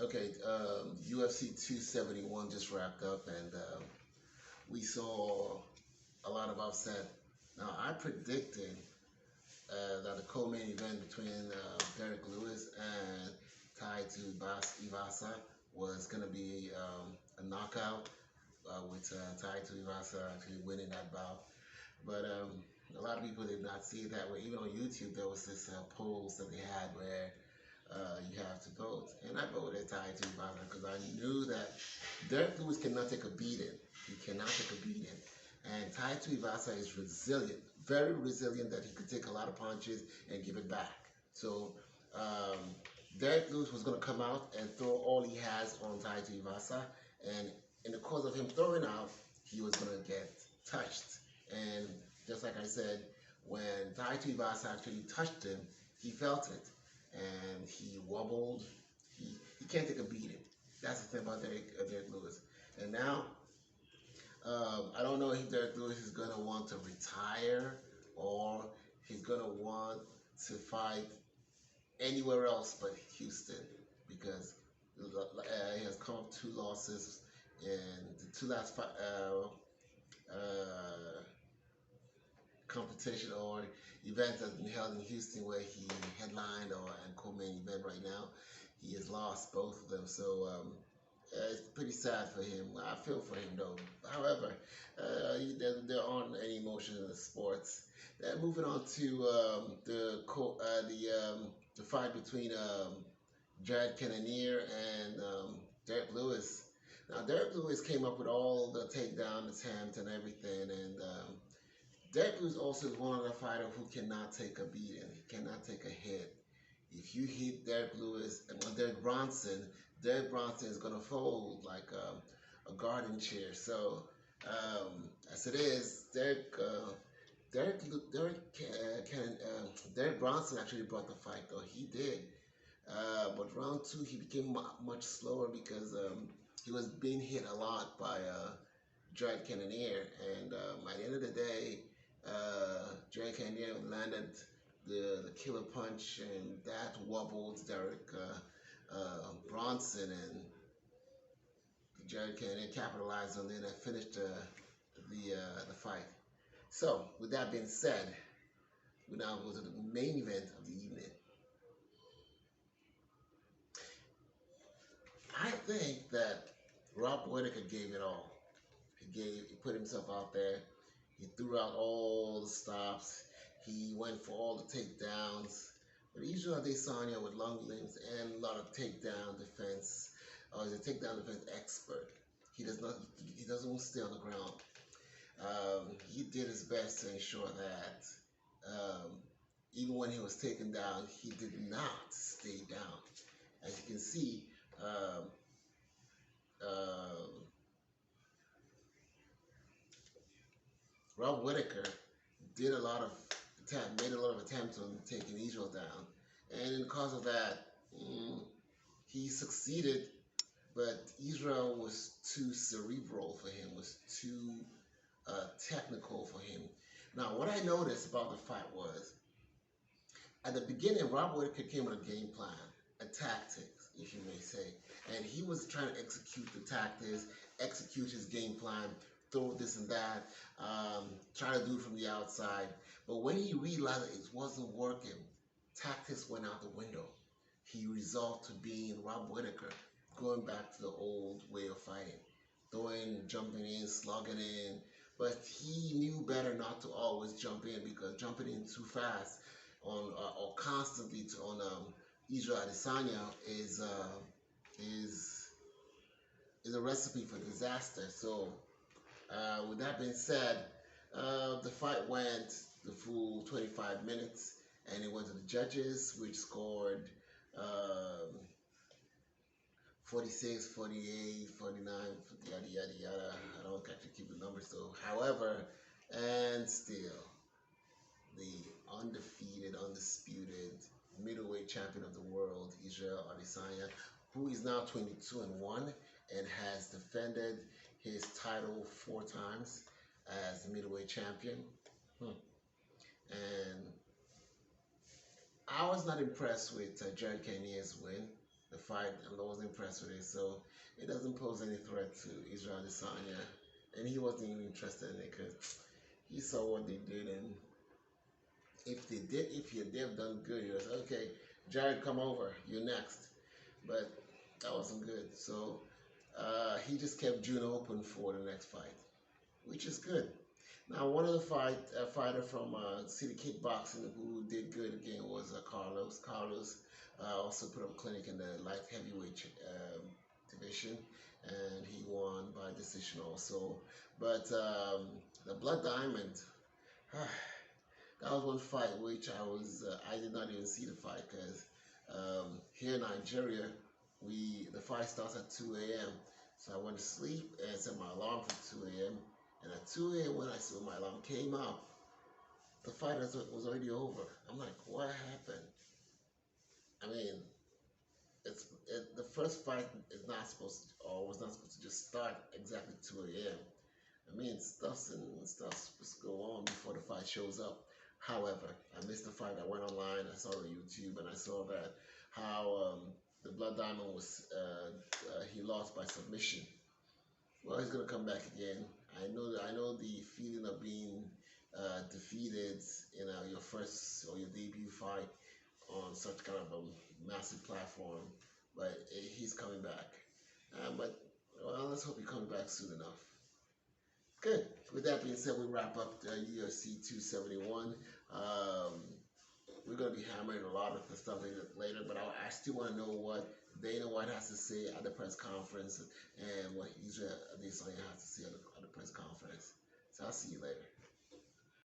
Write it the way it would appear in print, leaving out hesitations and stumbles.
Okay, UFC 271 just wrapped up, and we saw a lot of upset. Now, I predicted that the co-main event between Derek Lewis and Tai Tuivasa was going to be a knockout, with Tai Tuivasa actually winning that bout. But a lot of people did not see it that way. Even on YouTube, there was this polls that they had where you have to vote. And I voted Tai Tuivasa because I knew that Derek Lewis cannot take a beating. He cannot take a beating. And Tai Tuivasa is resilient, very resilient, that he could take a lot of punches and give it back. So um, Derek Lewis was going to come out and throw all he has on Tai Tuivasa. And in the course of him throwing out, he was going to get touched. And just like I said, when Tai Tuivasa actually touched him, he felt it and he wobbled. He can't take a beating. That's the thing about Derek Lewis. And now, I don't know if Derek Lewis is going to want to retire or he's going to want to fight anywhere else but Houston, because he has come up 2 losses in the two last competition or event that's been held in Houston, where he headlined or and co-main event right now. He has lost both of them, so it's pretty sad for him. I feel for him though. However, there aren't any emotions in the sports. Moving on to the fight between Jared Cannonier and Derek Lewis. Now, Derek Lewis came up with all the takedown attempts and everything, and Derek Lewis also is one of the fighters who cannot take a beating. He cannot take a hit. If you hit Derek Lewis and Derek Bronson is going to fold like a garden chair. So, as it is, Derek Bronson actually brought the fight, though. He did. But round two, he became much slower because he was being hit a lot by Jared Cannonier. And at the end of the day, Jared Cannonier landed the killer punch, and that wobbled Derek Bronson, and Jared Cannonier capitalized on it and finished the fight. So, with that being said, we now go to the main event of the evening. I think that Rob Whittaker gave it all. He put himself out there. He threw out all the stops. He went for all the takedowns. But Israel Adesanya, with long limbs and a lot of takedown defense, is a takedown defense expert. He doesn't stay on the ground. He did his best to ensure that even when he was taken down, he did not stay down. As you can see, Rob Whittaker made a lot of attempts on taking Israel down, and because of that, he succeeded. But Israel was too cerebral for him, was too technical for him. Now, what I noticed about the fight was, at the beginning, Rob Whittaker came with a game plan, a tactics, if you may say, and he was trying to execute the tactics, execute his game plan, throw this and that, try to do it from the outside. But when he realized that it wasn't working, tactics went out the window. He resolved to being Rob Whittaker, going back to the old way of fighting, jumping in, slugging in. But he knew better not to always jump in, because jumping in too fast or constantly on Israel Adesanya is a recipe for disaster. So, with that being said, the fight went the full 25 minutes, and it went to the judges, which scored 46, 48, 49, yada, yada, yada. I don't actually keep the numbers, though. However, and still, the undefeated, undisputed middleweight champion of the world, Israel Adesanya, who is now 22-1 and has defended his title 4 times as the middleweight champion. And I was not impressed with Jared Cannonier's win. the fight, and I wasn't impressed with it. So it doesn't pose any threat to Israel Adesanya, and he wasn't even interested in it because he saw what they did, and if they've done good, he was okay. Jared, come over. You're next. But that wasn't good. So he just kept June open for the next fight, which is good. Now, one of the fighter from City Kickboxing who did good again was Carlos. Carlos also put up a clinic in the light heavyweight division, and he won by decision also. But the Blood Diamond, that was one fight which I did not even see the fight because here in Nigeria the fight starts at 2 a.m. So I went to sleep and set my alarm for 2 a.m. And at 2 a.m. when I saw my alarm came up, the fight was already over. I'm like, what happened? I mean, the first fight is not supposed to, or was not supposed to just start exactly 2 a.m. I mean, stuff's supposed to go on before the fight shows up. However, I missed the fight. I went online, I saw it on YouTube, and I saw that how the Blood Diamond he lost by submission. Well, he's gonna come back again. I know the feeling of being defeated in your first or your debut fight on such kind of a massive platform, but he's coming back. But well, let's hope he comes back soon enough. Good. With that being said, we wrap up UFC 271. We're going to be hammering a lot of the stuff later, but I still want to know what Dana White has to say at the press conference and what Israel Adesanya has to say at the press conference. So I'll see you later.